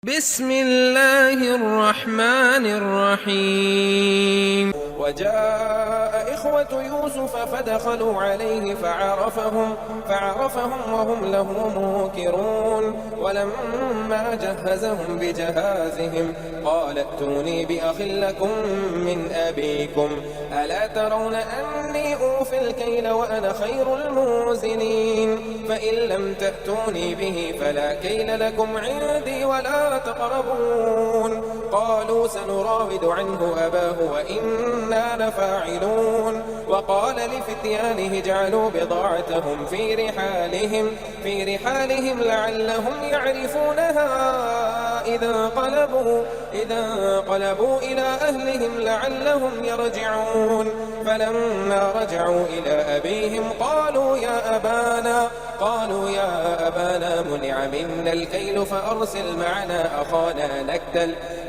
بسم الله الرحمن الرحيم. وجاء إخوة يوسف فدخلوا عليه فعرفهم وهم له منكرون ولما جهزهم بجهازهم قال ائتوني بأخ لكم من أبيكم ألا ترون أني أوفي الكيل وأنا خير الموزنين فإن لم تأتوني به فلا كيل لكم عندي ولا تقربون قالوا سنراود عنه أباه وإنا لفاعلون وقال لفتيانه اجعلوا بضاعتهم في رحالهم لعلهم يعرفونها إذا انقلبوا إلى أهلهم لعلهم يرجعون فلما رجعوا إلى أبيهم قالوا يا أبانا منع منا الكيل فأرسل معنا أخانا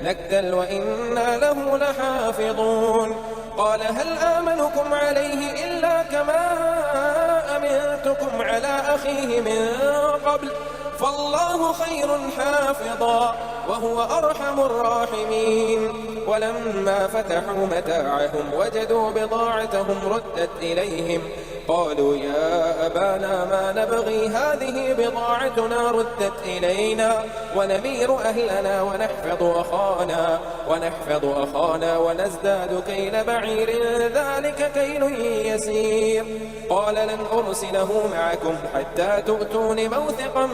نكتل وإنا له لحافظون قال هل آمنكم عليه إلا كما أمنتكم على أخيه من قبل فالله خير حافظا وهو أرحم الراحمين ولما فتحوا متاعهم وجدوا بضاعتهم ردت إليهم قالوا يا أبانا ما نبغي هذه بضاعتنا ردت إلينا ونمير أهلنا ونحفظ أخانا ونزداد كيل بعير ذلك كيل يسير قال لن أرسله معكم حتى تؤتون موثقا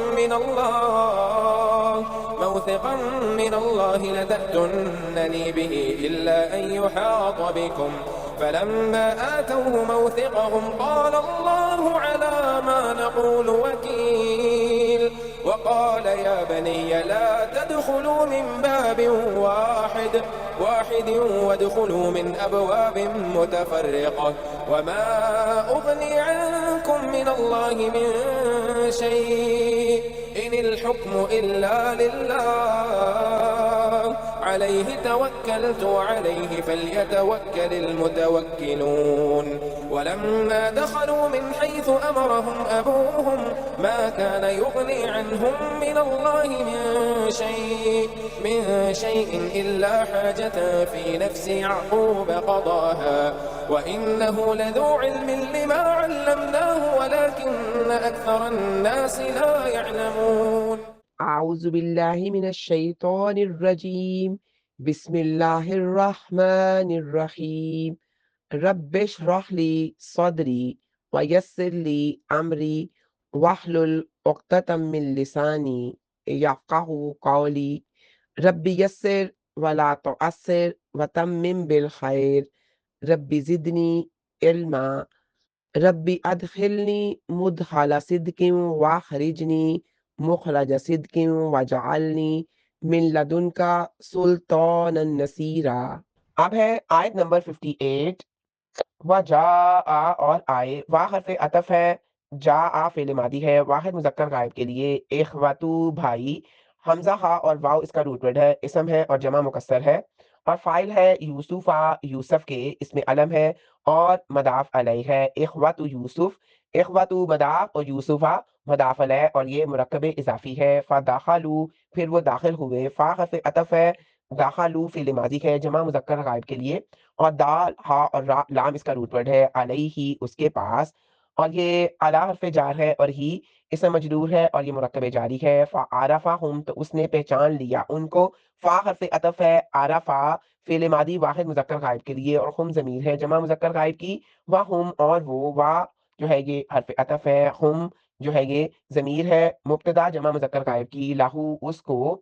من الله لتأتونني به إلا أن يحاط بكم فلما آتوه موثقهم قال الله على ما نقول وكيل وقال يا بني لا تدخلوا من باب واحد وادخلوا من أبواب متفرقة وما أغني عنكم من الله من شيء إن الحكم إلا لله عليه توكلت وعليه فليتوكل المتوكلون ولما دخلوا من حيث أمرهم أبوهم ما كان يغني عنهم من الله من شيء إلا حاجة في نفس يعقوب قضاها وإنه لذو علم لما علمناه ولكن أكثر الناس لا يعلمون. أعوذ بالله من الشيطان الرجيم. بسم الله الرحمن الرحيم. رب اشرح لي صدري ويسر لي أمري واحلل عقدة من لساني يفقهوا قولي. رب يسر ولا تعسر وتمم بالخير. رب زدني علما. رب أدخلني مدخل صدق واخرجني مخرج صدق واجعلنی من لدنک سلطانا نصیرا. اب ہے آیت نمبر 58. وجاء اور آئے، وا حرف عطف ہے، جاء فعل ماضی ہے، واحد مذکر غائب کے لیے، اخواتو بھائی، حمزہ ہا اور واو اس کا روٹ ورڈ ہے، اسم ہے اور جمع مکسر ہے، اور فاعل ہے یوسفا، یوسف کے، اس میں علم ہے اور مضاف علیہ ہے، اخواتو یوسف، اخواتو مضاف اور یوسفا مضاف علیہ، اور یہ مرکب اضافی ہے، فدخلوا پھر وہ داخل ہوئے، فا حرف عطف ہے، داخلوا فعل ماضی ہے، جمع مذکر غائب کے لیے، اور دال ہا اور لام اس کا روٹ ورڈ ہے، علیہ اس کے پاس، اور یہ اعلی حرف جار ہے اور ہی اسم مجرور ہے اور یہ مرکب جاری ہے، فعرفہم تو اس نے پہچان لیا ان کو، فا حرف عطف ہے، عرفا فعل ماضی واحد مذکر غائب کے لیے، اور ہم ضمیر ہے جمع مذکر غائب کی، وہم اور وہ، وا جو ہے یہ حرف عطف ہے، ہم جو ہے یہ ضمیر ہے مبتدا جمع مذکر غائب کی، لہو اس کو،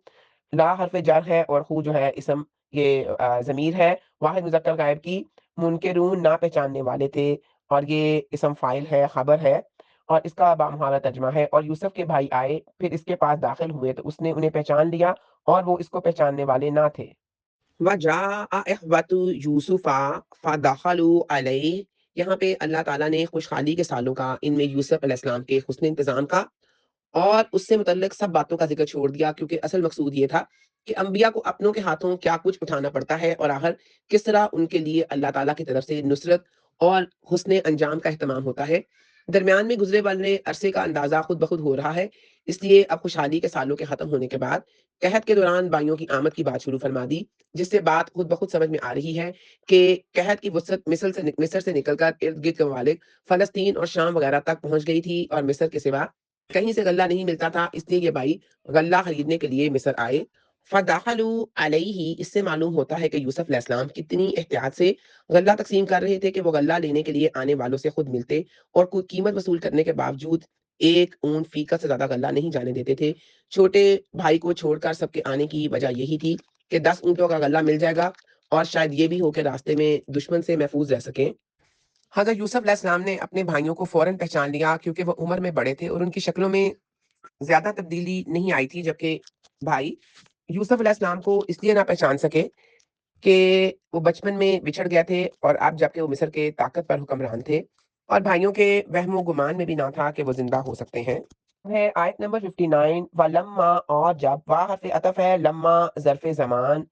لا حرف جر ہے اور ہو جو ہے اسم یہ ضمیر ہے واحد مذکر غائب کی، منکرون نہ پہچاننے والے تھے، اور یہ اسم فاعل ہے خبر ہے، اور اس کا بامحالہ ترجمہ ہے، اور یوسف کے بھائی آئے پھر اس کے پاس داخل ہوئے تو اس نے انہیں پہچان لیا اور وہ اس کو پہچاننے والے نہ تھے۔ وَجَاءَ إِخْوَةُ يُوسُفَ فَدَخَلُوا عَلَيْهِ، یہاں پہ اللہ تعالیٰ نے خوشحالی کے سالوں کا ان میں یوسف علیہ السلام کے حسن انتظام کا اور اس سے متعلق سب باتوں کا ذکر چھوڑ دیا، کیونکہ اصل مقصود یہ تھا کہ انبیاء کو اپنوں کے ہاتھوں کیا کچھ اٹھانا پڑتا ہے، اور آخر کس طرح ان کے لیے اللہ تعالیٰ کی طرف سے نصرت اور حسن انجام کا اہتمام ہوتا ہے۔ درمیان میں گزرے والے عرصے کا اندازہ خود بخود ہو رہا ہے، اس لیے اب خوشحالی کے سالوں کے ختم ہونے کے بعد قحط کے دوران بھائیوں کی آمد کی بات شروع فرما دی، جس سے بات خود بخود سمجھ میں آ رہی ہے کہ قحط کی وسعت مصر سے نکل کر ارد گرد کے ممالک فلسطین اور شام وغیرہ تک پہنچ گئی تھی، اور مصر کے سوا کہیں سے غلہ نہیں ملتا تھا، اس لیے یہ بھائی غلہ خریدنے کے لیے مصر آئے۔ فَدَخَلُوا عَلَيْهِ، اس سے معلوم ہوتا ہے کہ یوسف علیہ السلام کتنی احتیاط سے غلہ تقسیم کر رہے تھے کہ وہ غلہ لینے کے لیے آنے والوں سے خود ملتے اور کوئی قیمت وصول کرنے کے باوجود ایک اون فیقہ سے زیادہ غلہ نہیں جانے دیتے تھے۔ چھوٹے بھائی کو چھوڑ کر سب کے آنے کی وجہ یہی تھی کہ 10 اونٹوں کا غلہ مل جائے گا اور شاید یہ بھی ہو کہ راستے میں دشمن سے محفوظ رہ سکیں۔ حضرت یوسف علیہ السلام نے اپنے بھائیوں کو فوراً پہچان لیا، کیونکہ وہ عمر میں بڑے تھے اور ان کی شکلوں میں زیادہ تبدیلی نہیں آئی تھی، جبکہ بھائی یوسف علیہ السلام کو اس لیے نہ پہچان سکے کہ وہ بچپن میں بچھڑ گئے تھے اور اب جب کہ وہ مصر کے طاقت پر حکمران تھے، اور بھائیوں کے وہم و گمان میں بھی نہ تھا کہ وہ زندہ ہو سکتے ہیں۔ ہے آیت نمبر 59، وَلَمَّا، اور جب، واہ حرف عطف ہے، لما ظرف زمان،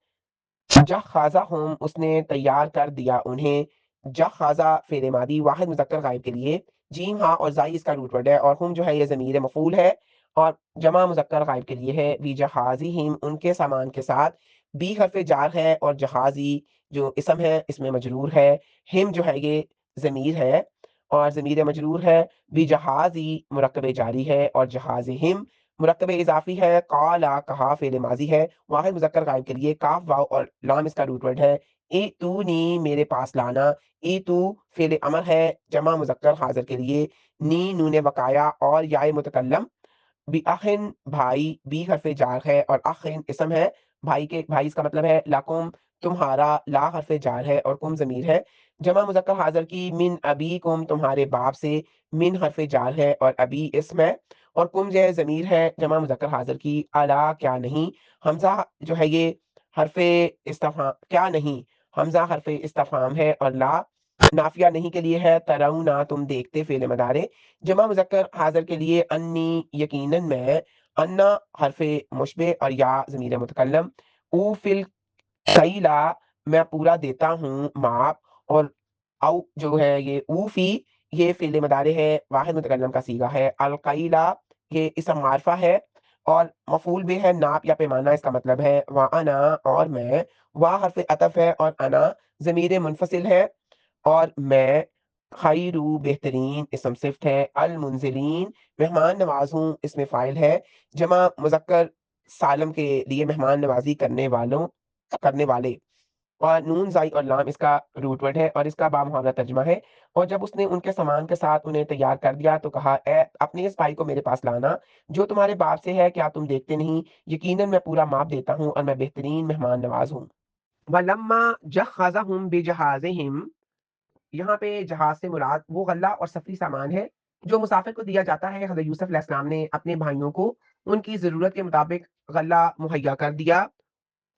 جخازہم، اس نے تیار کر دیا انہیں، جخازہ فعل ماضی واحد مذکر غائب کے لیے، جیم ہاں اور زائی اس کا روٹ ورڈ ہے، اور ہم جو ہے یہ ضمیر مفعول ہے اور جمع مذکر غائب کے لیے ہے، بی جہازہم، ان کے سامان کے ساتھ، بی حرف جار ہے اور جہازی جو اسم ہے اس میں مجرور ہے، ہم جو ہے یہ ضمیر ہے اور ضمیر مجرور ہے، بی جہازی مرکب جاری ہے اور جہازہم مرکب اضافی ہے، قالا کہا فعل ماضی ہے واحد مذکر غائب کے لیے، کاف واو اور لام اس کا روٹ ورڈ ہے، ای تو نی میرے پاس لانا، ای تو فعل امر ہے جمع مذکر حاضر کے لیے، نی نون وقایا اور یائے متکلم، بی اخن بھائی، بی حرف جار ہے اور اخن اسم ہے، بھائی اس کا مطلب ہے لکم تمہارا، لا حرف جار ہے اور کم ضمیر ہے، جمع مذکر حاضر کی، من ابی کم تمہارے باپ سے، من حرف جار ہے اور ابی اسم ہے اور کم جو ہے ضمیر ہے جمع مذکر حاضر کی، الا کیا نہیں، حمزہ جو ہے یہ حرف استفہام، کیا نہیں حمزہ حرف استفہام ہے اور لا نافیہ نہیں کے لیے ہے، ترونا تم دیکھتے فعل مضارع جمع مذکر حاضر کے لیے، انی یقیناً میں، انا حرف مشبہ اور یا ضمیر متکلم، او فل کیلا میں پورا دیتا ہوں ماپ، اور او جو ہے یہ او فی یہ فعل مضارع ہے واحد متکلم کا صیغہ ہے، القیلا یہ اسم معرفہ ہے اور مفعول بھی ہے ناپ یا پیمانہ اس کا مطلب ہے، وانا اور میں، وا حرف عطف ہے اور انا ضمیر منفصل ہے اور میں، خیرو بہترین اسم صفت ہے، المنزلین مہمان نواز ہوں اس میں فاعل ہے، جمع مذکر سالم کے لیے مہمان نوازی کرنے والے، اور نون زائی اور لام اس کا روٹ ورڈ ہے اور اس کا بامحاورہ ترجمہ ہے، اور جب اس نے ان کے سامان کے ساتھ انہیں تیار کر دیا تو کہا، اے اپنے اس بھائی کو میرے پاس لانا جو تمہارے باپ سے ہے، کیا تم دیکھتے نہیں، یقیناً میں پورا ماپ دیتا ہوں اور میں بہترین مہمان نواز ہوں۔ وَلَمَّا جَخَّزَهُم بِجَحَازِهِمْ، یہاں پہ جہاز سے مراد وہ غلہ اور سفری سامان ہے جو مسافر کو دیا جاتا ہے۔ حضرت یوسف علیہ السلام نے اپنے بھائیوں کو ان کی ضرورت کے مطابق غلہ مہیا کر دیا۔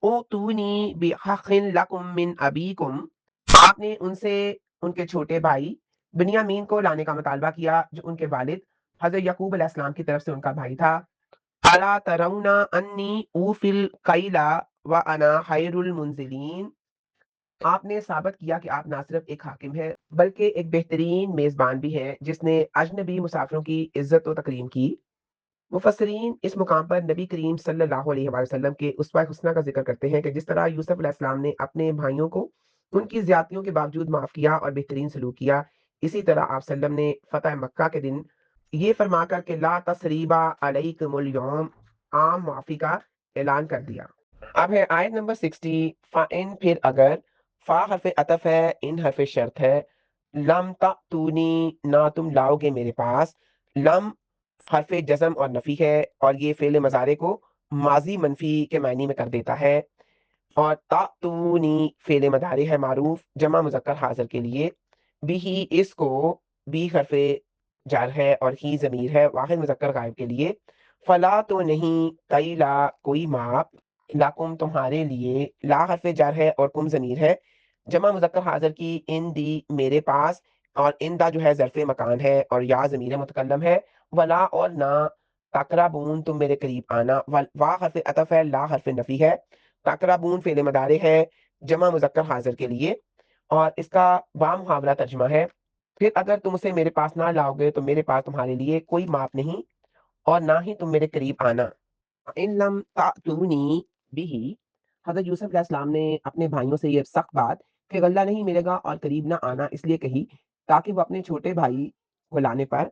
اوتونی بحق لکم من ابیکم، آپ نے ان سے ان کے چھوٹے بھائی بنیامین کو لانے کا مطالبہ کیا جو ان کے والد حضرت یعقوب علیہ السلام کی طرف سے ان کا بھائی تھا۔ الا ترون انی اوفی الکیل وانا خیر المنزلین، آپ نے ثابت کیا کہ آپ نہ صرف ایک حاکم ہے بلکہ ایک بہترین میزبان بھی ہے جس نے اجنبی مسافروں کی عزت و تکریم کی۔ مفسرین اس مقام پر نبی کریم صلی اللہ علیہ وآلہ وسلم کے اسوہ حسنہ کا ذکر کرتے ہیں کہ جس طرح یوسف علیہ السلام نے اپنے بھائیوں کو ان کی زیادتیوں کے باوجود معاف کیا اور بہترین سلوک کیا، اسی طرح آپ صلی اللہ علیہ وسلم نے فتح مکہ کے دن یہ فرما کر کہ لا تثریبا علیکم اليوم، عام معافی کا اعلان کر دیا۔ اب ہے آیت نمبر 60، فَإِن، پھر اگر، فا حرف عطف ہے، ان حرف شرط ہے، لم تأتونی نہ تم لاؤ گے میرے پاس، لم حرف جزم اور نفی ہے اور یہ فعل مضارع کو ماضی منفی کے معنی میں کر دیتا ہے، اور تأتونی فعل مضارع ہے معروف جمع مذکر حاضر کے لیے، بھی اس کو، بھی حرف جر ہے اور ہی ضمیر ہے واحد مذکر غائب کے لیے، فلا تو نہیں، کیلا کوئی ماپ، لاکم تمہارے لیے، لا حرف جر ہے اور کم ضمیر ہے جمع مذکر حاضر کی، ان دی میرے پاس، اور ان دا جو ہے ظرف مکان ہے اور یا ضمیر متکلم ہے، ولا اور نہ، تقربون تم میرے قریب آنا، وا حرف عطف ہے، لا حرف نفی ہے، تقربون فعل مضارع ہے جمع مذکر حاضر کے لیے اور اس کا با محاورہ ترجمہ ہے، پھر اگر تم اسے میرے پاس نہ لاؤ گے تو میرے پاس تمہارے لیے کوئی معاف نہیں اور نہ ہی تم میرے قریب آنا۔ ان لم تأتونی بھی، حضرت یوسف علیہ السلام نے اپنے بھائیوں سے یہ سخت بات کہ غلہ نہیں ملے گا اور قریب نہ آنا اس لیے کہی تاکہ وہ اپنے چھوٹے بھائی کو لانے پر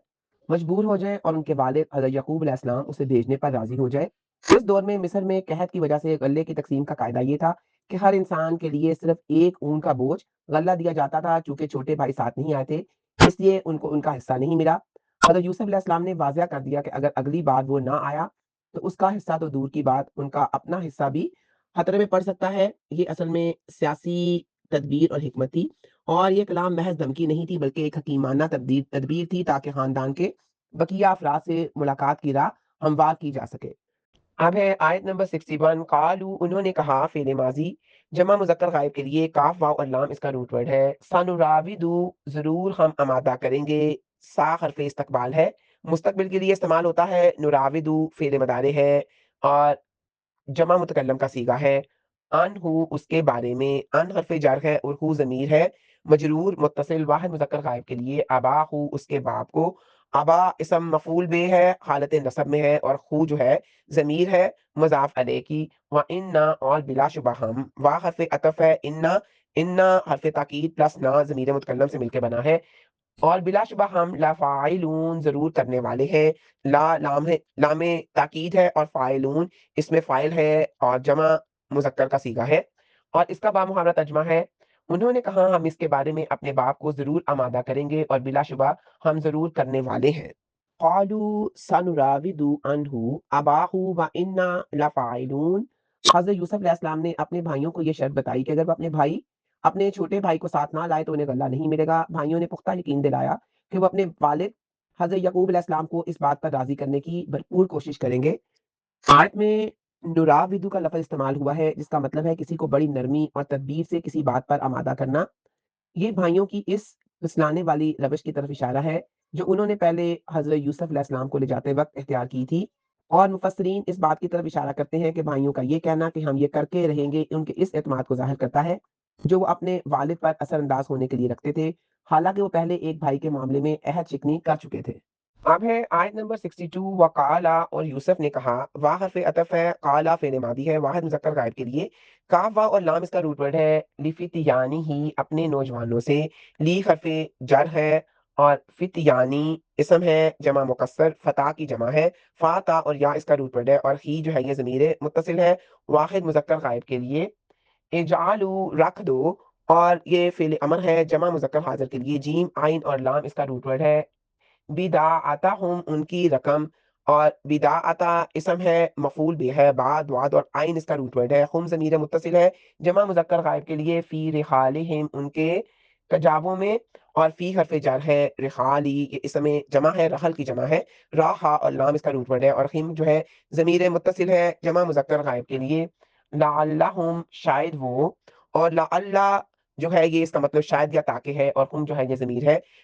مجبور ہو جائیں اور ان کے والد حضرت یعقوب علیہ السلام اسے بھیجنے پر راضی ہو جائے۔ اس دور میں مصر میں قحط کی وجہ سے غلے کی تقسیم کا قاعدہ یہ تھا کہ ہر انسان کے لیے صرف ایک اون کا بوجھ غلہ دیا جاتا تھا، چونکہ چھوٹے بھائی ساتھ نہیں آئے تھے اس لیے ان کو ان کا حصہ نہیں ملا۔ حضرت یوسف علیہ السلام نے واضح کر دیا کہ اگر اگلی بار وہ نہ آیا تو اس کا حصہ تو دور کی بات ان کا اپنا حصہ بھی خطرے میں پڑ سکتا ہے۔ یہ اصل میں سیاسی تدبیر اور حکمت تھی، اور یہ کلام محض دھمکی نہیں تھی بلکہ ایک حکیمانہ تدبیر تھی تاکہ خاندان کے بقیہ افراد سے ملاقات کی راہ ہموار کی جا سکے۔ اب ہے آیت نمبر 61۔ قالو، انہوں نے کہا، فعل ماضی جمع مذکر غائب کے لیے کاف واو اور لام اس کا روٹ ورڈ ہے۔ سنراودو، ضرور ہم آمادہ کریں گے، سا حرف استقبال ہے، مستقبل کے لیے استعمال ہوتا ہے۔ نراودو فعل مضارع ہے اور جمع متکلم کا صیغہ ہے۔ ان ہو، اس کے بارے میں، ان حرف جر ہے اور ہو ضمیر ہے مجرور متصل واحد مذکر غائب کے لیے۔ ابا ہو، اس کے باپ کو۔ ابا اسم مفعول بے ہے، حالت نصب میں ہے، اور خو جو ہے ضمیر ہے مضاف علیہ کی۔ وَإِنَّا، اور بلا شبہ ہم، وا حرف عطف ہے، انا حرف تاکید پلس نا ضمیر متکلم سے مل کے بنا ہے، اور بلا شبہ ہم لفاعلون، ضرور کرنے والے ہیں۔ لا لام ہے، لام تاکید ہے، اور فاعلون اس میں فاعل ہے اور جمع مذکر کا صیغہ ہے، اور اس کا بامحاورہ ترجمہ ہے، انہوں نے کہا ہم اس کے بارے میں اپنے باپ کو ضرور آمادہ کریں گے اور بلا شبہ ہم ضرور کرنے والے ہیں۔ قالوا سنراود عنہ اباہ وانا لفاعلون، حضرت یوسف علیہ السلام نے اپنے بھائیوں کو یہ شرط بتائی کہ اگر وہ اپنے چھوٹے بھائی کو ساتھ نہ لائے تو انہیں غلہ نہیں ملے گا۔ بھائیوں نے پختہ یقین دلایا کہ وہ اپنے والد حضرت یعقوب علیہ السلام کو اس بات پر راضی کرنے کی بھرپور کوشش کریں گے۔ آیت میں نراودو کا لفظ استعمال ہوا ہے جس کا مطلب ہے کسی کو بڑی نرمی اور تدبیر سے کسی بات پر آمادہ کرنا۔ یہ بھائیوں کی اس پھسلانے والی روش کی طرف اشارہ ہے جو انہوں نے پہلے حضرت یوسف علیہ السلام کو لے جاتے وقت اختیار کی تھی، اور مفسرین اس بات کی طرف اشارہ کرتے ہیں کہ بھائیوں کا یہ کہنا کہ ہم یہ کر کے رہیں گے ان کے اس اعتماد کو ظاہر کرتا ہے جو وہ اپنے والد پر اثر انداز ہونے کے لیے رکھتے تھے، حالانکہ وہ پہلے ایک بھائی کے معاملے میں عہد شکنی کر چکے تھے۔ اب ہے آیت نمبر 62۔ وقالا، اور یوسف نے کہا، وا حرف عطف ہے، قالا فعل ماضی ہے واحد مذکر غائب کے لیے، کاف واو اور لام اس کا روٹ ورڈ ہے۔ لفتیانی ہی، اپنے نوجوانوں سے، لی حرف جر ہے اور فتیانی اسم ہے جمع مکسر، فتح کی جمع ہے، فا تا اور یا اس کا روٹ ورڈ ہے، اور ہی جو ہے یہ ضمیر متصل ہے واحد مذکر غائب کے لیے۔ اجعلوا، رکھ دو، اور یہ فعل امر ہے جمع مذکر حاضر کے لیے، جیم عین اور لام اس کا روٹ ورڈ ہے۔ بداعتہم، ان کی رقم، اور بداعتا اسم ہے مفعول بھی ہے، بعد وعد اور عین اس کا روٹ ورڈ ہے، ہم ضمیر متصل ہے جمع مذکر غائب کے لیے، فی رحالہم، ان کے کجاووں میں، اور فی حرف جر ہے، رحالی یہ اسم جمع ہے رحل کی جمع ہے، راحا اور لام اس کا روٹ ورڈ ہے، اور ہم جو ہے ضمیر متصل ہے جمع مذکر غائب کے لیے۔ لعلہم، شاید وہ، اور لعلہ جو ہے یہ اس کا مطلب شاید یا تاکہ ہے، اور ہم جو ہے یہ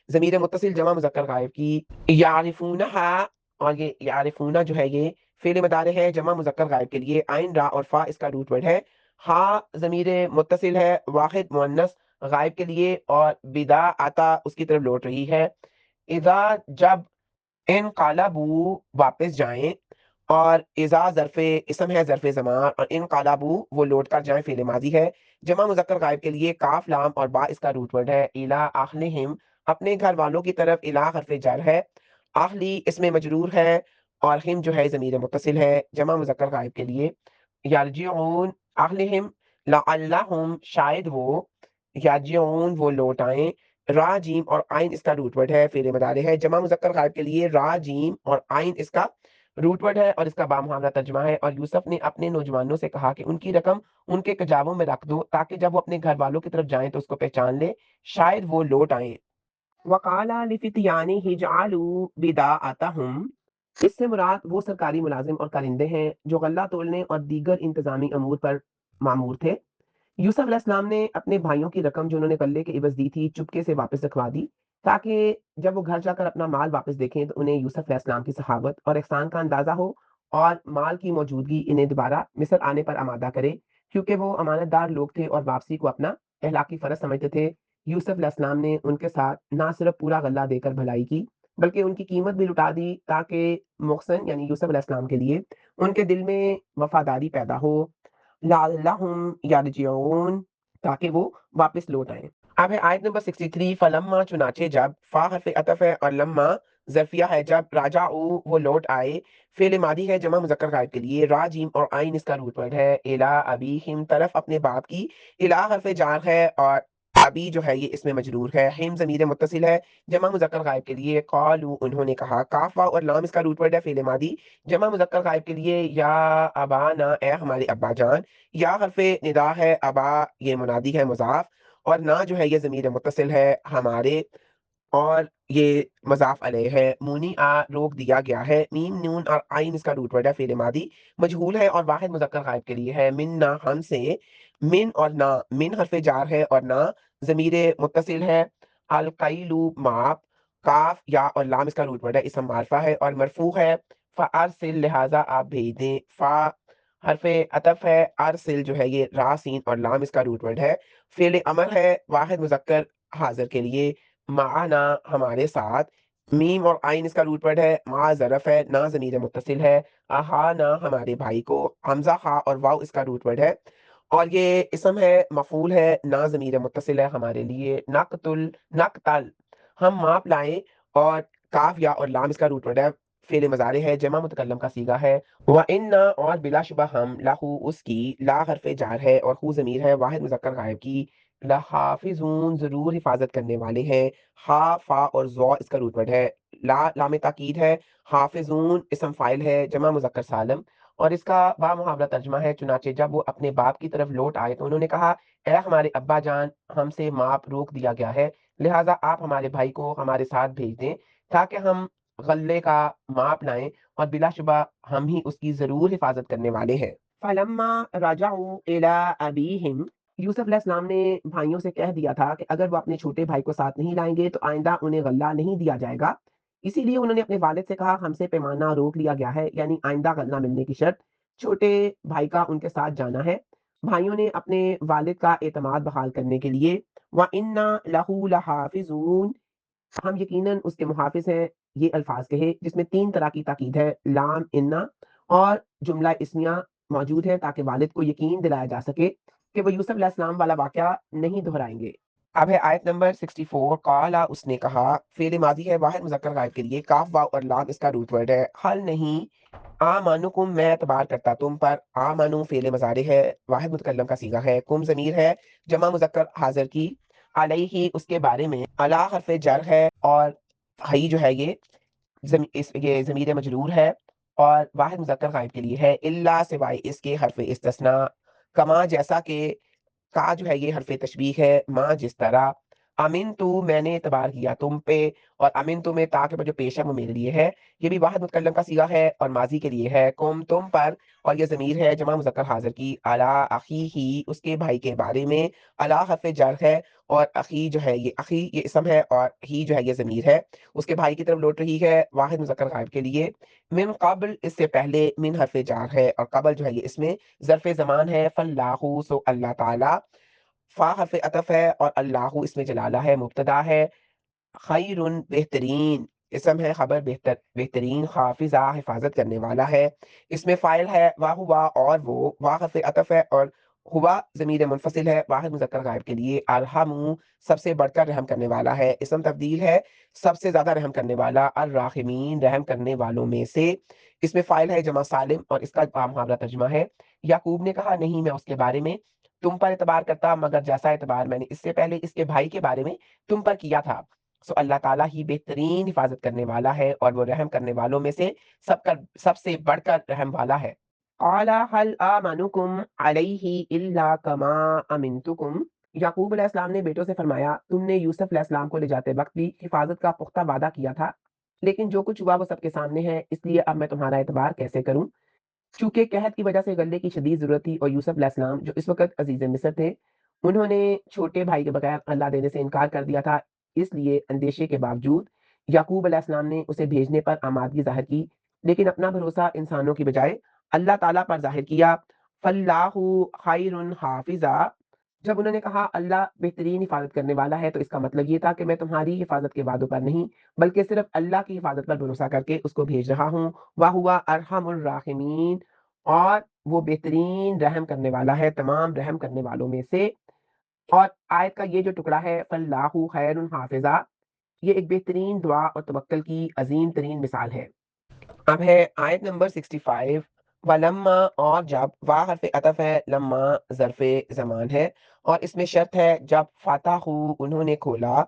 ضمیر متصل جمع مذکر غائب کی۔ یعرفونہا، اور یہ یعرفونہ جو ہے یہ فعل مضارع ہے جمع مذکر غائب کے لیے، عین را اور فا اس کا روٹ ورڈ ہے، ہا ضمیر متصل ہے واحد مؤنث غائب کے لیے، اور بدا آتا اس کی طرف لوٹ رہی ہے۔ اذا، جب، انقلبوا، واپس جائیں، اور اذا ظرف اسم ہے ظرف زمان، اور انقلبوا وہ لوٹ کر جائیں فعل ماضی ہے جمع مذکر غائب کے لیے، کاف لام اور با اس کا روٹ ورڈ ہے۔ الی اہلہم، اپنے گھر والوں کی طرف، الی حرف جر ہے، اہلی اس میں مجرور ہے، اور ہم جو ہے ضمیر متصل ہے جمع مذکر غائب کے لیے۔ یرجعون اہلہم، لعلہم، شاید وہ، یرجعون وہ لوٹ آئیں، را جیم اور آئین اس کا روٹ ورڈ ہے، فعل مضارع ہے جمع مذکر غائب کے لیے، را جیم اور آئین اس کا روٹ ورڈ ہے، اور اس کا بامحاورہ ترجمہ ہے، اور یوسف نے اپنے نوجوانوں سے کہا کہ ان کی رقم ان کے کجاووں میں رکھ دو تاکہ جب وہ اپنے گھر والوں کی طرف جائیں تو اس کو پہچان لے، شاید وہ لوٹ آئیں۔ وقالا لفتیانہ جعلوا بداعتہم، اس سے مراد وہ سرکاری ملازم اور کارندے ہیں جو غلہ تولنے اور دیگر انتظامی امور پر معمور تھے۔ یوسف علیہ السلام نے اپنے بھائیوں کی رقم جو انہوں نے غلے کے عوض دی تھی چپکے سے واپس رکھوا دی تاکہ جب وہ گھر جا کر اپنا مال واپس دیکھیں تو انہیں یوسف علیہ السلام کی سخاوت اور احسان کا اندازہ ہو، اور مال کی موجودگی انہیں دوبارہ مصر آنے پر آمادہ کرے، کیونکہ وہ امانت دار لوگ تھے اور واپسی کو اپنا اخلاقی فرض سمجھتے تھے۔ یوسف علیہ السلام نے ان کے ساتھ نہ صرف پورا غلہ دے کر بھلائی کی بلکہ ان کی قیمت بھی لٹا دی تاکہ محسن یعنی یوسف علیہ السلام کے لیے ان کے دل میں وفاداری پیدا ہو، لعلہم یرجعون، تاکہ وہ واپس لوٹ آئیں۔ اب ہے آیت نمبر 63، فلما چنانچہ جب، فا حرف عطف ہے اور لما ظرفیہ ہے، جب راجعو وہ لوٹ آئے، فعل ماضی ہے جمع مذکر غائب کے لیے، راجیم اور آئین اس کا روٹ ورڈ ہے، الا ابیہم طرف اپنے باپ کی، الا حرف جار ہے اور ابی جو ہے یہ اس میں مجرور ہے، ہم ضمیر متصل ہے جمع مذکر غائب کے لیے، قالو انہوں نے کہا، کاف واو اور لام اس کا روٹ ورڈ ہے فعل ماضی جمع مذکر غائب کے لیے، یا ابانا اے ہمارے ابا جان، یا حرف ندا ہے، ابا یہ منادی ہے مضاف، اور نہ جو ہے یہ ضمیر متصل ہے ہمارے، اور یہ مضاف علیہ ہے، مونی روک دیا گیا ہے، میم نون اور آئین اس کا روٹ ورڈ ہے فعل ماضی مجہول ہے اور واحد مذکر غائب کے لیے ہے، من نہ ہم سے، من اور نہ، من حرف جار ہے اور نہ ضمیر متصل ہے، القیلو ماپ، کاف یا اور لام اس کا روٹ ورڈ ہے، اسم معرفہ ہے اور مرفوع ہے، فارسل لہذا آپ بھیج دیں، فا حرف عطف ہے، ارسل جو ہے یہ را سین اور لام اس کا روٹ ورڈ ہے، فعل امر ہے واحد مذکر حاضر کے لیے، معنا ہمارے ساتھ، میم اور آئین اس کا روٹ ورڈ ہے، مع ظرف ہے، نہ ضمیر متصل ہے، احانا ہمارے بھائی کو، حمزہ خا اور واو اس کا روٹ ورڈ ہے، اور یہ اسم ہے مفعول ہے، نہ ضمیر متصل ہے ہمارے لیے، نقتل، نقتل ہم ماپ لائیں، اور کاف یا اور لام اس کا روٹ ورڈ ہے، فعل مضارع ہے جمع متکلم کا صیغہ ہے، وَإِنَّا اور بلا شبہ ہم، لہو اس کی، لا حرف جار ہے اور ہو ضمیر ہے واحد مذکر غائب کی، لحافظون ضرور حفاظت کرنے والے ہیں، ہا فا اور زو اس کا روٹ ورڈ ہے، لا لام تاکید ہے، حافظون اسم فاعل ہے جمع مذکر سالم، اور اس کا با محاورہ ترجمہ ہے، چنانچہ جب وہ اپنے باپ کی طرف لوٹ آئے تو انہوں نے کہا، اے ہمارے ابا جان، ہم سے ماپ روک دیا گیا ہے، لہٰذا آپ ہمارے بھائی کو ہمارے ساتھ بھیج دیں تاکہ ہم غلے کا ماپ لائیں، اور بلا شبہ ہم ہی اس کی ضرور حفاظت کرنے والے ہیں۔ فلما رجعوا الى ابیہم، یوسف علیہ السلام نے بھائیوں سے کہہ دیا تھا کہ اگر وہ اپنے چھوٹے بھائی کو ساتھ نہیں لائیں گے تو آئندہ انہیں غلہ نہیں دیا جائے گا، اسی لیے انہوں نے اپنے والد سے کہا ہم سے پیمانہ روک لیا گیا ہے، یعنی آئندہ غلہ ملنے کی شرط چھوٹے بھائی کا ان کے ساتھ جانا ہے۔ بھائیوں نے اپنے والد کا اعتماد بحال کرنے کے لیے، وَإِنَّا لَهُ لَحَافِظُونَ، ہم یقیناً اس کے محافظ ہیں، یہ الفاظ کہے جس میں 3 طرح کی تاکید ہے، لام، انا اور جملہ اسمیہ موجود ہے تاکہ والد کو یقین دلایا جا سکے کہ وہ یوسف علیہ السلام والا واقعہ نہیں دہرائیں گے۔ اب ہے آیت نمبر 64، قالا اس نے کہا، فعل ماضی ہے واحد مذکر غائب کے لیے، کاف واو اور لام اس کا روٹ ورڈ ہے، حل نہیں، آمانکم میں اعتبار کرتا تم پر، آمانو فعل مضارع ہے واحد متکلم کا صیغہ ہے، کم ضمیر ہے جمع مذکر حاضر کی، علیہ اس کے بارے میں، علی حرف جر ہے اور ہی جو ہے یہ یہ ضمیر مجرور ہے اور واحد مذکر غائب کے لیے ہے، الا سوائے اس کے حرف استثناء، کما جیسا کہ، کا جو ہے یہ حرف تشبیہ ہے، ماں جس طرح، امن تو میں نے اعتبار کیا تم پہ، اور امن تو میں تا کے جو پیش ہے وہ میرے لیے ہے، یہ بھی واحد متکلم کا صیغہ ہے اور ماضی کے لیے ہے، کم تم پر، اور یہ ضمیر ہے جمع مذکر حاضر کی، علی اخی ہی اس کے بھائی کے بارے میں، علی حرف جر ہے اور اخی جو ہے یہ اخی یہ اسم ہے اور ہی جو ہے یہ ضمیر ہے، اس کے بھائی کی طرف لوٹ رہی ہے واحد مذکر غائب کے لیے، من قبل اس سے پہلے، من حرف جار ہے اور قبل جو ہے یہ اس میں ظرف زمان ہے، فاللہ سو اللہ تعالی، فا حرف عطف ہے اور اللہ اس میں جلالہ ہے مبتدا ہے، خیر بہترین اسم ہے، خبر بہترین، حافظہ حفاظت کرنے والا ہے، اس میں فائل ہے، واہ ہوا اور وہ، واہ حرف عطف ہے اور ہوا ضمیر منفصل ہے واحد مذکر غائب کے لیے، ارحم سب سے بڑھ کر رحم کرنے والا ہے، اسم تبدیل ہے سب سے زیادہ رحم کرنے والا، الراحمین رحم کرنے والوں میں سے، اس میں فائل ہے جمع سالم اور اس کا محاورہ ترجمہ ہے، یعقوب نے کہا نہیں میں اس کے بارے میں تم پر اعتبار کرتا مگر جیسا اعتبار میں نے اس سے پہلے اس کے بھائی کے بارے میں تم پر کیا تھا، سو اللہ تعالیٰ ہی بہترین حفاظت کرنے والا ہے اور وہ رحم کرنے والوں میں سے سب سے بڑھ کر رحم والا ہے۔ قال هل آمنکم علیہ الا کما امنتکم، یعقوب علیہ السلام نے بیٹوں سے فرمایا تم نے یوسف علیہ السلام کو لے جاتے وقت بھی حفاظت کا پختہ وعدہ کیا تھا، لیکن جو کچھ ہوا وہ سب کے سامنے ہے، اس لیے اب میں تمہارا اعتبار کیسے کروں؟ چونکہ قحط کی وجہ سے غلے کی شدید ضرورت تھی اور یوسف علیہ السلام جو اس وقت عزیز مصر تھے انہوں نے چھوٹے بھائی کے بغیر اللہ دینے سے انکار کر دیا تھا، اس لیے اندیشے کے باوجود یعقوب علیہ السلام نے اسے بھیجنے پر آمادگی ظاہر کی، لیکن اپنا بھروسہ انسانوں کی بجائے اللہ تعالیٰ پر ظاہر کیا، فاللہ خیر حافظہ، جب انہوں نے کہا اللہ بہترین حفاظت کرنے والا ہے، تو اس کا مطلب یہ تھا کہ میں تمہاری حفاظت کے وعدوں پر نہیں بلکہ صرف اللہ کی حفاظت پر بھروسہ کر کے اس کو بھیج رہا ہوں۔ وَهُوَ أَرْحَمُ الراحمین، اور وہ بہترین رحم کرنے والا ہے تمام رحم کرنے والوں میں سے۔ اور آیت کا یہ جو ٹکڑا ہے فَاللَّهُ خَيْرٌ حافظا، یہ ایک بہترین دعا اور توکل کی عظیم ترین مثال ہے۔ اب ہے آیت نمبر 65۔ ولما، اور جب، وا حرف عطف ہے، لما ظرف زمان ہے، اور اس میں شرط ہے جب فاتحو انہوں نے کھولا۔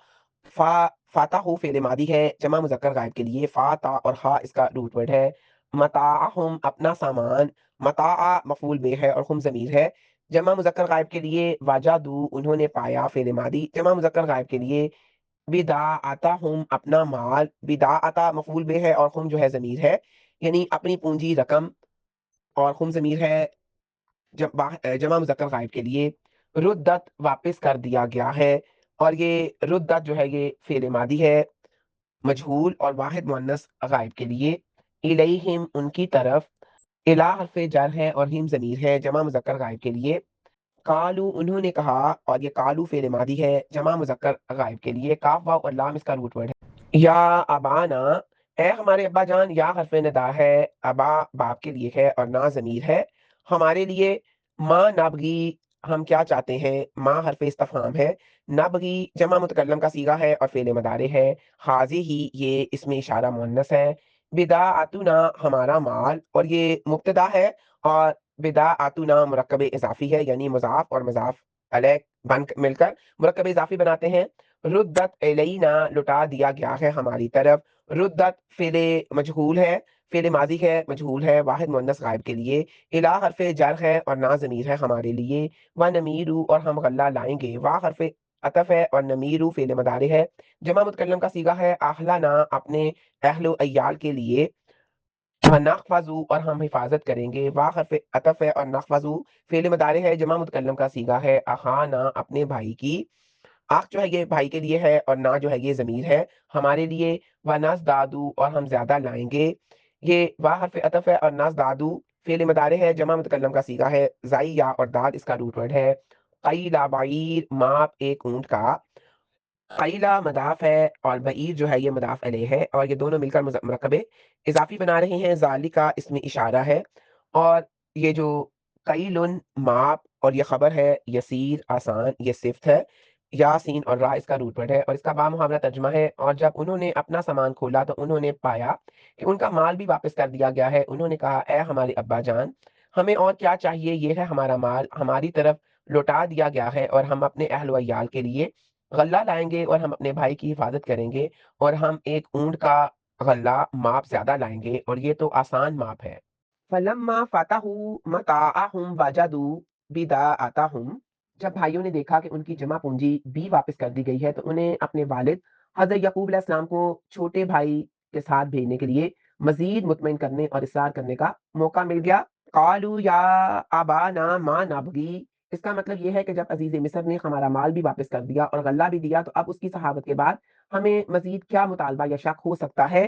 فاتحو فعل ماضی ہے جمع مذکر غائب کے لیے، فاتا اور ہا اس کا روٹ ورڈ ہے۔ متاعہم اپنا سامان، متاع مفعول بے ہے اور ہم ضمیر ہے جمع مذکر غائب کے لیے۔ وجدو انہوں نے پایا فعل ماضی جمع مذکر غائب کے لیے۔ بداعتہم اپنا مال، بداعتا مفعول بے ہے اور ہم جو ہے ضمیر ہے، یعنی اپنی پونجی رقم، اور ہم ضمیر ہے جمع مذکر غائب کے لیے۔ ردت واپس کر دیا گیا ہے، اور یہ ردت جو ہے یہ فعل ماضی ہے مجہول اور واحد مؤنث غائب کے لیے۔ الیہم ان کی طرف، الا حرف جر ہے اور ہم ضمیر ہے جمع مذکر غائب کے لیے۔ قالو انہوں نے کہا، اور یہ قالو فعل ماضی ہے جمع مذکر غائب کے لیے، کاف واو اور لام اس کا روٹ ورڈ ہے۔ یا ابانا، اے ہمارے ابا جان، یا حرف ندا ہے، ابا باپ کے لیے ہے اور نا ضمیر ہے ہمارے لیے۔ ماں نبغی ہم کیا چاہتے ہیں، ماں حرف استفہام ہے، نبغی جمع متکلم کا صیغہ ہے اور فعل مضارع ہے۔ حاضی ہی یہ اس میں اشارہ مؤنث ہے۔ بداعتنا ہمارا مال، اور یہ مبتدا ہے، اور بداعتنا مرکب اضافی ہے، یعنی مضاف اور مضاف علیہ مل کر مرکب اضافی بناتے ہیں۔ ردت الینا لٹا دیا گیا ہے ہماری طرف۔ ردت فعل مجہول ہے، فعل ماضی ہے مجہول ہے واحد مؤنث غائب کے لیے۔ الا حرف جر ہے اور نا ضمیر ہے ہمارے لیے۔ ونمیرو اور ہم غلہ لائیں گے، وا حرف عطف ہے اور نمیرو فعل مضارع ہے جمع متکلم کا صیغہ ہے، اہلنا اپنے اہل و عیال کے لیے۔ ونحفظو اور ہم حفاظت کریں گے، وا حرف عطف ہے اور نحفظو فعل مضارع ہے جمع متکلم کا صیغہ ہے، اخانا اپنے بھائی کی۔ آخ جو ہے یہ بھائی کے لیے ہے اور نا جو ہے یہ ضمیر ہے ہمارے لیے۔ وَنَزْدَادُ اور ہم زیادہ لائیں گے، یہ وا حرف عطف ہے اور نزدادو فعل مضارع ہے جمع متکلم کا صیغہ ہے، زائی یا اور دال اس کا روٹ ورڈ ہے۔ قیلا بعیر ماپ ایک اونٹ کا، قیلا مضاف ہے اور بعیر جو ہے یہ مضاف علیہ ہے، اور یہ دونوں مل کر مرکب اضافی بنا رہے ہیں۔ ذالکا اس میں اشارہ ہے، اور یہ جو قیلن ماپ اور یہ خبر ہے، یسیر آسان یہ صفت ہے، یاسین اور را اس کا روٹ ورڈ ہے، اور اس کا بامحاورہ ترجمہ ہے۔ اور جب انہوں نے اپنا سامان کھولا تو انہوں نے پایا کہ ان کا مال بھی واپس کر دیا گیا ہے۔ انہوں نے کہا، اے ہمارے ابا جان، ہمیں اور کیا چاہیے، یہ ہے ہمارا مال ہماری طرف لوٹا دیا گیا ہے، اور ہم اپنے اہل و عیال کے لیے غلہ لائیں گے، اور ہم اپنے بھائی کی حفاظت کریں گے، اور ہم ایک اونٹ کا غلہ ماپ زیادہ لائیں گے، اور یہ تو آسان ماپ ہے۔ فلما فتحوا متاعهم وجدوا بداعتهم، جب بھائیوں نے دیکھا کہ ان کی جمع پونجی بھی واپس کر دی گئی ہے تو انہیں اپنے والد حضرت یعقوب علیہ السلام کو چھوٹے بھائی کے ساتھ بھیجنے کے لیے مزید مطمئن کرنے اور اصرار کرنے کا موقع مل گیا۔ قالوا یا ابانا ما نبغی، اس کا مطلب یہ ہے کہ جب عزیز مصر نے ہمارا مال بھی واپس کر دیا اور غلہ بھی دیا، تو اب اس کی صحابت کے بعد ہمیں مزید کیا مطالبہ یا شک ہو سکتا ہے۔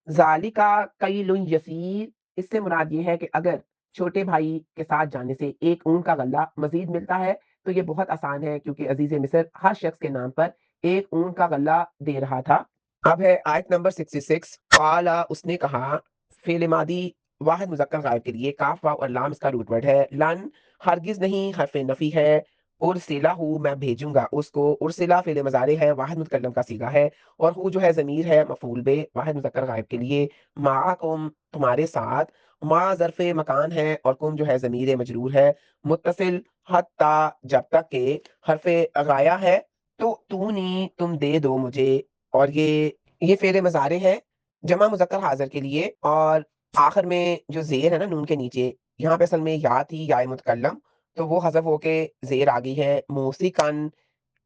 ذالکا کیل یسیر، اس سے مراد یہ ہے کہ اگر چھوٹے بھائی کے ساتھ جانے سے ایک اونٹ کا غلہ مزید ملتا ہے تو یہ بہت آسان ہے، کیونکہ عزیز مصر ہر شخص کے نام پر ایک اونٹ کا غلہ دے رہا تھا۔ اب ہے آیت نمبر 66۔ قالا اس نے کہا، فعل ماضی واحد مذکر غائب کے لیے، کاف واو اور لام اس کا روٹ ورڈ ہے۔ لن ہرگز نہیں حرف نفی ہے، ارسلہ میں بھیجوں گا اس کو، ارسلہ فعل مضارع ہے واحد متکلم کا صیغہ ہے، اور ہو جو ہے ضمیر ہے مفعول بے واحد مذکر غائب کے لیے۔ معکم تمہارے ساتھ، ما ظرف مکان ہے اور کم جو ہے ضمیر مجرور ہے متصل، حتی جب تک کہ حرف غایہ ہے، تو نی تم دے دو مجھے، اور یہ فعل مضارع ہے جمع مذکر حاضر کے لیے، اور آخر میں جو زیر ہے نا نون کے نیچے، یہاں پہ اصل میں یا تھی یا متکلم، تو وہ حذف ہو کے زیر آ گئی ہے۔ موسیقن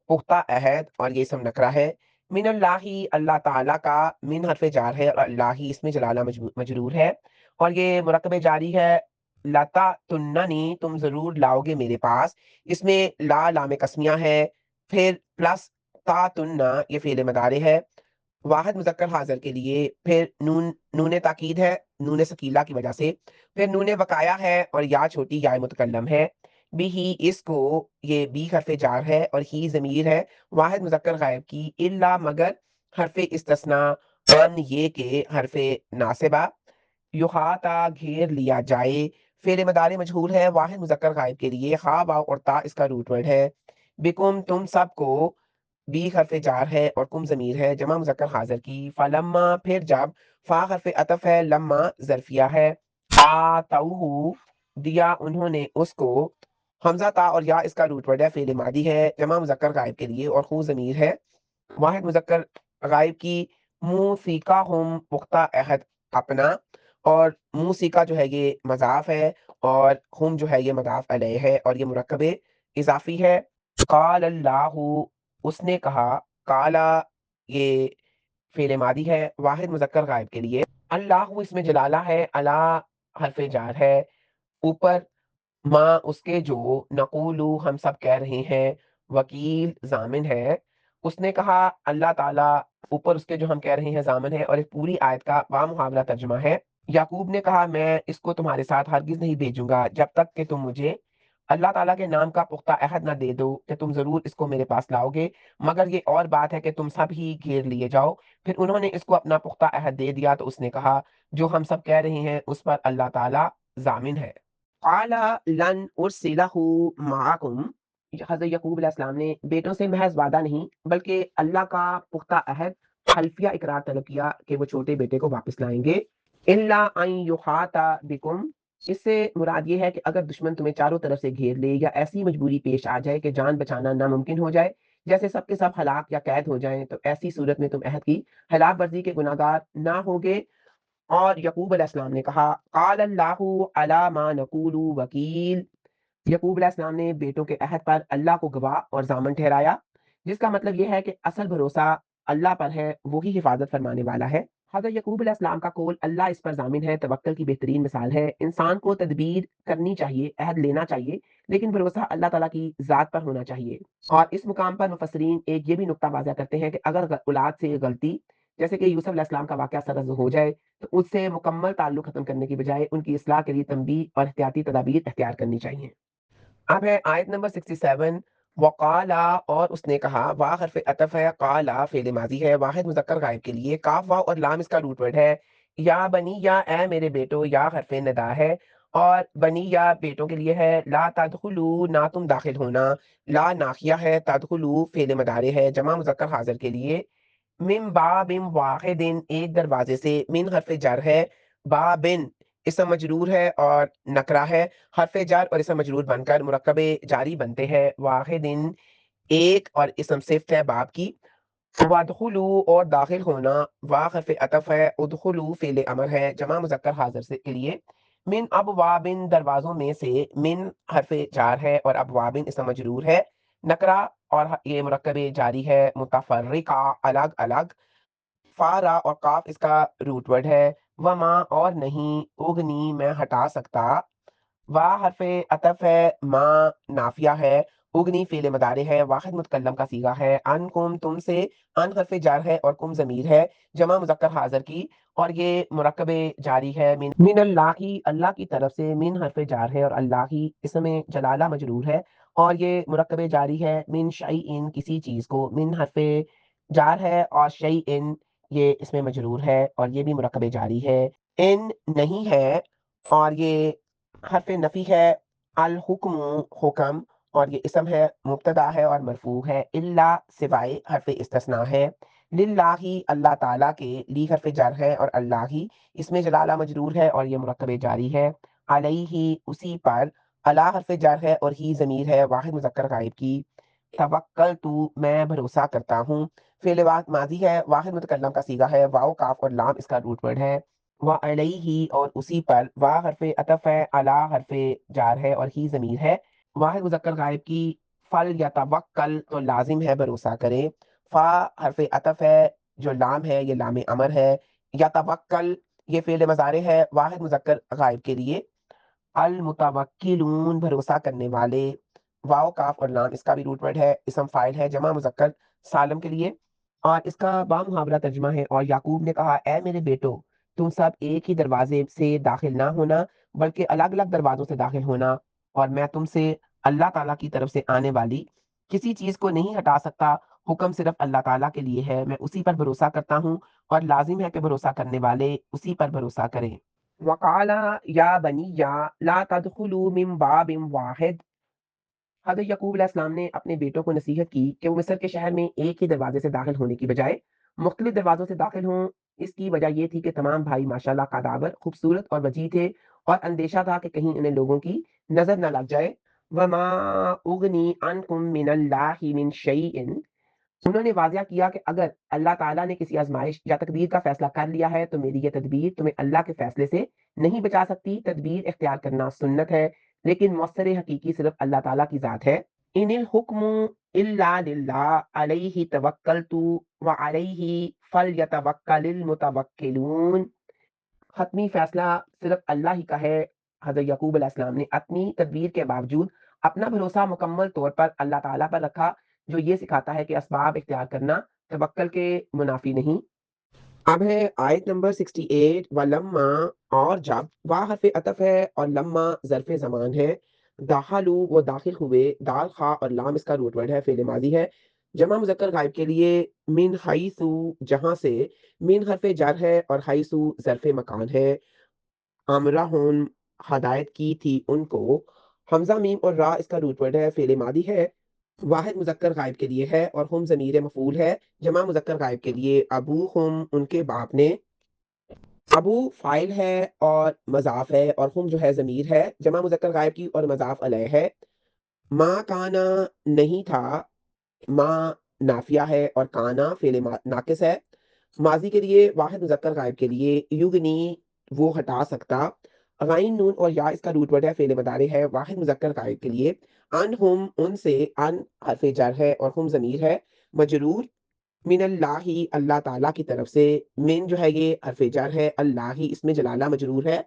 پختہ عہد، اور یہ اسم نکرہ ہے۔ من اللہ اللہ تعالیٰ کا، من حرف جار ہے اور اللہ اس میں جلالہ مجرور ہے، اور یہ مرکب جاری ہے۔ لتا تننی تم ضرور لاؤ گے میرے پاس، اس میں لا لام قسمیہ ہے، پھر پلس تا تننا یہ فعل مضارع ہے واحد مذکر حاضر کے لیے، پھر نون تاکید ہے نون ثقیلہ کی وجہ سے، پھر نون وقایا ہے اور یا چھوٹی یا متکلم ہے۔ بھی اس کو، یہ بی حرف جار ہے اور ہی ضمیر ہے واحد مذکر غائب کی، الا مگر حرف استثناء ان یہ کہ حرف ناصبہ، یحاطہ گھیر لیا جائے، فعل مضارع مجہول ہے واحد مذکر غائب کے لیے، خا واو اور تا اس کا روٹ ورڈ ہے، بکم تم سب کو، بی حرف جار ہے اور کم ضمیر ہے جمع مذکر حاضر کی، فلما پھر جب، فا حرف عطف ہے، لما ظرفیہ ہے، آتوہ دیا انہوں نے اس کو، حمزہ تا اور یا اس کا روٹ ورڈ ہے، فعل ماضی ہے جمع مذکر غائب کے لیے اور خو ضمیر ہے واحد مذکر غائب کی، موسیقا ہم پختہ عہد اپنا، اور موسیقا جو ہے یہ مضاف ہے اور ہم جو ہے یہ مضاف علیہ ہے اور یہ مرکب اضافی ہے، قال اللہ اس نے کہا، کالا یہ فعل ماضی ہے واحد مذکر غائب کے لیے، اللہ اس میں جلالہ ہے، اللہ حرف جار ہے، اوپر ماں اس کے جو، نقولو ہم سب کہہ رہے ہیں، وکیل ضامن ہے، اس نے کہا اللہ تعالیٰ، اوپر اس کے جو ہم کہہ رہے ہیں ضامن ہے، اور اس پوری آیت کا بامحاورہ ترجمہ ہے، یعقوب نے کہا میں اس کو تمہارے ساتھ ہرگز نہیں بھیجوں گا جب تک کہ تم مجھے اللہ تعالیٰ کے نام کا پختہ عہد نہ دے دو کہ تم ضرور اس کو میرے پاس لاؤ گے، مگر یہ اور بات ہے کہ تم سب ہی گھیر لیے جاؤ، پھر انہوں نے اس کو اپنا پختہ عہد دے دیا تو اس نے کہا جو ہم سب کہہ رہے ہیں اس پر اللہ تعالیٰ ضامن ہے، قال لن ارسلہ معکم، حضرت یعقوب علیہ السلام نے بیٹوں سے محض وعدہ نہیں بلکہ اللہ کا پختہ عہد حلفیہ اقرار طلب کیا کہ وہ چھوٹے بیٹے کو واپس لائیں گے، الا ان یحاط بکم، اس سے مراد یہ ہے کہ اگر دشمن تمہیں چاروں طرف سے گھیر لے یا ایسی مجبوری پیش آ جائے کہ جان بچانا ناممکن ہو جائے، جیسے سب کے سب ہلاک یا قید ہو جائیں، تو ایسی صورت میں تم عہد کی خلاف ورزی کے گناہ گار نہ ہوگے، اور یعقوب علیہ السلام نے کہا قال اللہ علی ما نقول وکیل، یعقوب علیہ السلام نے بیٹوں کے عہد پر اللہ کو گواہ اور ضامن ٹھہرایا، جس کا مطلب یہ ہے کہ اصل بھروسہ اللہ پر ہے، وہی حفاظت فرمانے والا ہے، حضرت یعقوب علیہ السلام کا قول اللہ اس پر ضامن ہے توکل کی بہترین مثال ہے، انسان کو تدبیر کرنی چاہیے، عہد لینا چاہیے، لیکن بھروسہ اللہ تعالیٰ کی ذات پر ہونا چاہیے، اور اس مقام پر مفسرین ایک یہ بھی نقطہ واضح کرتے ہیں کہ اگر اولاد سے غلطی جیسے کہ یوسف علیہ السلام کا واقعہ سرزد ہو جائے تو اس سے مکمل تعلق ختم کرنے کی بجائے ان کی اصلاح کے لیے تنبیہ اور احتیاطی تدابیر اختیار کرنی چاہیے۔ اب ہے آیت نمبر 67، وقالا اور اس نے کہا، وا حرف عطف ہے، قالا فعل ماضی ہے واحد مذکر غائب کے لیے، کاف واو اور لام اس کا روٹ ورڈ ہے، یا بنی یا اے میرے بیٹو، یا حرف ندا ہے اور بنی یا بیٹوں کے لیے ہے، لا تدخلو نہ تم داخل ہونا، لا ناخیہ ہے، تدخلو فعل مضارع ہے جمع مذکر حاضر کے لیے، من باب واحد ایک دروازے سے، من حرف جر ہے، بابن اسم مجرور ہے اور نکرہ ہے، حرف جر اور اسم مجرور بن کر مرکب جاری بنتے ہیں، واحد ایک اور اسم صفت ہے باب کی، وادخلو اور داخل ہونا، وا حرف عطف ہے، ادخلو فعل امر ہے جمع مذکر حاضر سے کے لیے، من ابوابن دروازوں میں سے، من حرف جار ہے اور ابوابن اسم مجرور ہے، نکرہ اور یہ مرکب جاری ہے، متفرقہ الگ الگ، فارا اور کاف اس کا روٹ ورڈ ہے، وما اور نہیں، اگنی میں ہٹا سکتا، وا حرف عطف ہے، ما نافیہ ہے، اگنی فعل مضارع ہے واحد متکلم کا صیغہ ہے، ان کم تم سے، ان حرف جار ہے اور کم ضمیر ہے جمع مذکر حاضر کی، اور یہ مرکب جاری ہے، من اللہ اللہ کی طرف سے، من حرف جار ہے اور اللہ اسم جلالہ مجرور ہے اور یہ مرکب جاری ہے، من شیء کسی چیز کو، من حرف جار ہے اور شیء یہ اس میں مجرور ہے اور یہ بھی مرکب جاری ہے، ان نہیں ہے اور یہ حرف نفی ہے، الحکم حکم اور یہ اسم ہے، مبتدا ہے اور مرفوع ہے، الا سوائے حرف استثناء ہے، للہ اللہ تعالیٰ کے، لی حرف جر ہے اور اللہ اس میں جلالہ مجرور ہے اور یہ مرکب جاری ہے، علیہ اسی پر، اللہ حرف جر ہے اور ہی ضمیر ہے واحد مذکر غائب کی، توکل تو میں بھروسہ کرتا ہوں، فعل ماضی ہے واحد متکلم کا صیغہ ہے، واؤ کاف اور لام اس کا روٹ ورڈ ہے، وعلیہ اور اسی پر، وا حرف عطف ہے، علی حرف جار ہے اور ہی ضمیر ہے واحد مذکر غائب کی، فل یا توکل تو لازم ہے بھروسہ کرے، فا حرف عطف ہے، جو لام ہے یہ لام امر ہے، یا توکل یہ فعل مضارع ہے واحد مذکر غائب کے لیے، المتوکلون بھروسہ کرنے والے، واؤ کاف اور لام اس کا بھی روٹ ورڈ ہے، اسم فاعل ہے جمع مذکر سالم کے لیے، اور اس کا بامحاورہ ترجمہ ہے، اور یعقوب نے کہا اے میرے بیٹو، تم سب ایک ہی دروازے سے داخل نہ ہونا بلکہ الگ الگ دروازوں سے داخل ہونا، اور میں تم سے اللہ تعالیٰ کی طرف سے آنے والی کسی چیز کو نہیں ہٹا سکتا، حکم صرف اللہ تعالیٰ کے لیے ہے، میں اسی پر بھروسہ کرتا ہوں اور لازم ہے کہ بھروسہ کرنے والے اسی پر بھروسہ کریں۔ وقالا یا بنی یا لا تدخلوا من باب واحد، حضرت یعقوب علیہ السلام نے اپنے بیٹوں کو نصیحت کی کہ وہ مصر کے شہر میں ایک ہی دروازے سے داخل ہونے کی بجائے مختلف دروازوں سے داخل ہوں۔ اس کی وجہ یہ تھی کہ تمام بھائی ماشاءاللہ قداور، خوبصورت اور وجیح تھے، اور اندیشہ تھا کہ کہیں انہیں لوگوں کی نظر نہ لگ جائے۔ وما اغنی عنکم من اللہ من شیء، انہوں نے واضح کیا کہ اگر اللہ تعالیٰ نے کسی آزمائش یا تقدیر کا فیصلہ کر لیا ہے تو میری یہ تدبیر تمہیں اللہ کے فیصلے سے نہیں بچا سکتی۔ تدبیر اختیار کرنا سنت ہے، لیکن مؤثر حقیقی صرف اللہ تعالیٰ کی ذات ہے۔ ان الحکم الا للہ علیہ توکلت وعلیہ فلیتوکل المتوکلون، حتمی فیصلہ صرف اللہ ہی کا ہے۔ حضرت یعقوب علیہ السلام نے اپنی تدبیر کے باوجود اپنا بھروسہ مکمل طور پر اللہ تعالیٰ پر رکھا، جو یہ سکھاتا ہے کہ اسباب اختیار کرنا توکل کے منافی نہیں۔ اب ہے آیت نمبر 68، ولما، اور جب، واہ حرف عطف ہے اور لما ظرف زمان ہے۔ داخلو، وہ داخل ہوئے، دال خا اور لام اس کا روٹ ورڈ ہے، فعل ماضی ہے، جمع مذکر غائب کے لیے من حیثو، جہاں سے، من حرف جر ہے اور حیثو ظرف مکان ہے۔ امرہم، ہدایت کی تھی ان کو، حمزہ میم اور را اس کا روٹ ورڈ ہے، فعل ماضی ہے، واحد مذکر غائب کے لیے ہے، اور ہم ضمیر مفعول ہے، جمع مذکر غائب کے لیے ابوہم، ان کے باپ نے۔ ابو فائل ہے اور مضاف ہے، اور ہم جو ہے ضمیر ہے، جمع مذکر غائب کی اور مضاف علیہ ہے۔ ماں کانا، نہیں تھا، ماں نافیہ ہے اور کانا فعل ناقص ہے، ماضی کے لیے، واحد مذکر غائب کے لیے یغنی، وہ ہٹا سکتا، غائن نون اور یا اس کا روٹ ورڈ ہے، فعل مضارع ہے، واحد مذکر غائب کے لیے انہم، ان سے، ان حرف جر ہے اور ہم ضمیر ہے، مجرور، من اللہ ہی، اللہ تعالیٰ کی طرف سے، من جو ہے یہ حرف جر ہے، اللہ ہی اس میں جلالہ مجرور ہے،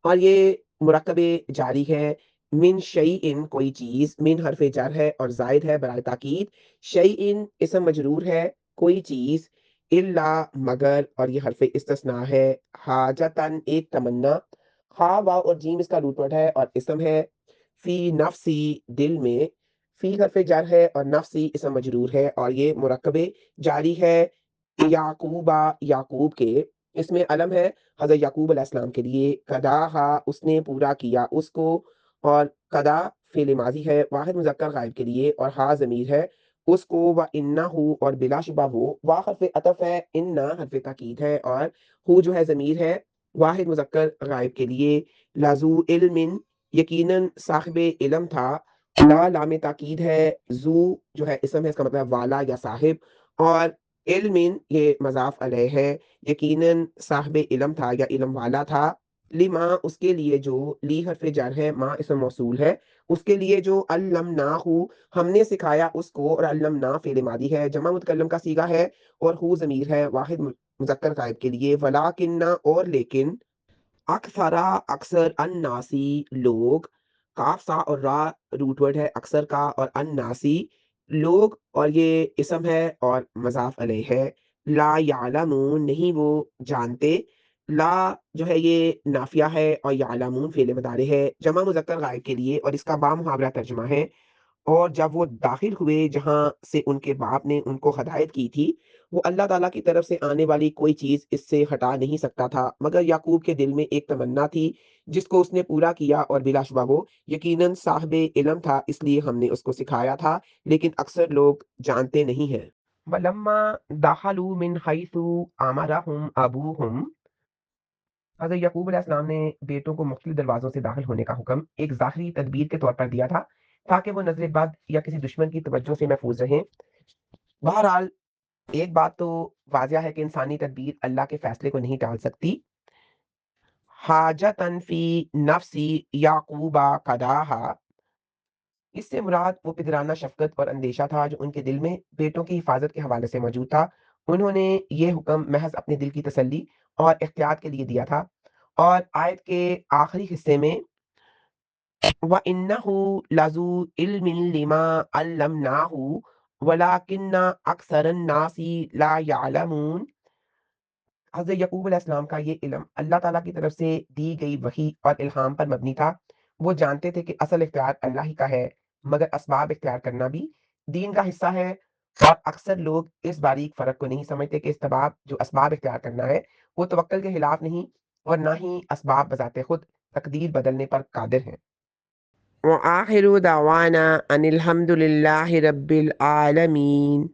اور یہ مرکب جاری ہے، من شیئن، کوئی چیز، من حرف جر ہے اور زائد ہے برائے تاکید، شیئن اسم مجرور ہے، کوئی چیز، الا مگر، اور یہ حرف استثناء ہے، حاجتن ایک تمنا، خا واو اور جیم اس کا روٹ ورڈ ہے اور اسم ہے، فی نفسی دل میں، فی حرف جر ہے اور نفسی اسم مجرور ہے، اور یہ مرکب جاری ہے، یعقوبہ، یعقوب کے، اس میں علم ہے حضرت یعقوب علیہ السلام کے لیے، قداہا، اس نے پورا کیا اس کو، اور قدا فعل ماضی ہے، واحد مذکر غائب کے لیے، اور ہا ضمیر ہے اس کو، و انہو، اور بلا شبہ وہ، وا حرف عطف ہے، انہ حرف تاکید ہے، اور ہو جو ہے ضمیر ہے، واحد مذکر غائب کے لیے، لازو علم، یقیناً صاحب علم تھا، لا لام تاکید ہے، زو جو ہے اسم ہے، اس کا مطلب والا یا صاحب، اور علم یہ مضاف علیہ ہے، یقیناً صاحب علم تھا یا علم والا تھا، لما اس کے لیے جو، لی حرف جر ہے، ما اسم موصول ہے، اس کے لیے جو، علمناہو ہم نے سکھایا اس کو، اور علمنا فعل ماضی ہے، جمع متکلم کا صیغہ ہے، اور ہو ضمیر ہے، واحد مذکر غائب کے لیے، ولاکنہ، اور لیکن، اکثرا اکثر، الناسی لوگ، کاف سا اور را روٹ ورڈ ہے اکثر کا، اور الناسی لوگ، اور یہ اسم ہے اور مضاف علیہ ہے، لا یعلمون نہیں وہ جانتے، لا جو ہے یہ نافیہ ہے اور یعلمون فعل مضارع ہے، جمع مذکر غائب کے لیے، اور اس کا بامحاورہ ترجمہ ہے، اور جب وہ داخل ہوئے جہاں سے ان کے باپ نے ان کو ہدایت کی تھی، وہ اللہ تعالیٰ کی طرف سے آنے والی کوئی چیز اس سے ہٹا نہیں سکتا تھا، مگر یعقوب کے دل میں ایک تمنا تھی جس کو اس نے پورا کیا، اور بلا شبہ وہ یقیناً صاحب علم تھا، اس لیے ہم نے اس کو سکھایا تھا، لیکن اکثر لوگ جانتے نہیں ہیں۔ وَلَمَّا دَخَلُوا مِنْ حَيْثُ أَمَرَهُمْ أَبُوهُمْ، حضرت یعقوب علیہ السلام نے بیٹوں کو مختلف دروازوں سے داخل ہونے کا حکم ایک ظاہری تدبیر کے طور پر دیا تھا، تاکہ وہ نظر بد یا کسی دشمن کی توجہ سے محفوظ رہیں۔ بہرحال ایک بات تو واضح ہے کہ انسانی تدبیر اللہ کے فیصلے کو نہیں ٹال سکتی۔ حاجتن فی نفسی یعقوبہ قداہا، اس سے مراد وہ پدرانہ شفقت اور اندیشہ تھا جو ان کے دل میں بیٹوں کی حفاظت کے حوالے سے موجود تھا، انہوں نے یہ حکم محض اپنے دل کی تسلی اور احتیاط کے لیے دیا تھا، اور آیت کے آخری حصے میں وَإِنَّهُ لَذُو عِلْمٍ لِمَا عَلَّمْنَاهُ وَلَٰكِنَّ أَكْثَرَ النَّاسِ لَا يَعْلَمُونَ، حضرت یعقوب علیہ السلام کا یہ علم اللہ تعالیٰ کی طرف سے دی گئی وحی اور الہام پر مبنی تھا، وہ جانتے تھے کہ اصل اختیار اللہ ہی کا ہے، مگر اسباب اختیار کرنا بھی دین کا حصہ ہے، اور اکثر لوگ اس باریک فرق کو نہیں سمجھتے کہ جو اسباب اختیار کرنا ہے وہ توکل کے خلاف نہیں، اور نہ ہی اسباب بذات خود تقدیر بدلنے پر قادر ہیں۔ وآخر دعوانا ان الحمد للہ رب العالمین۔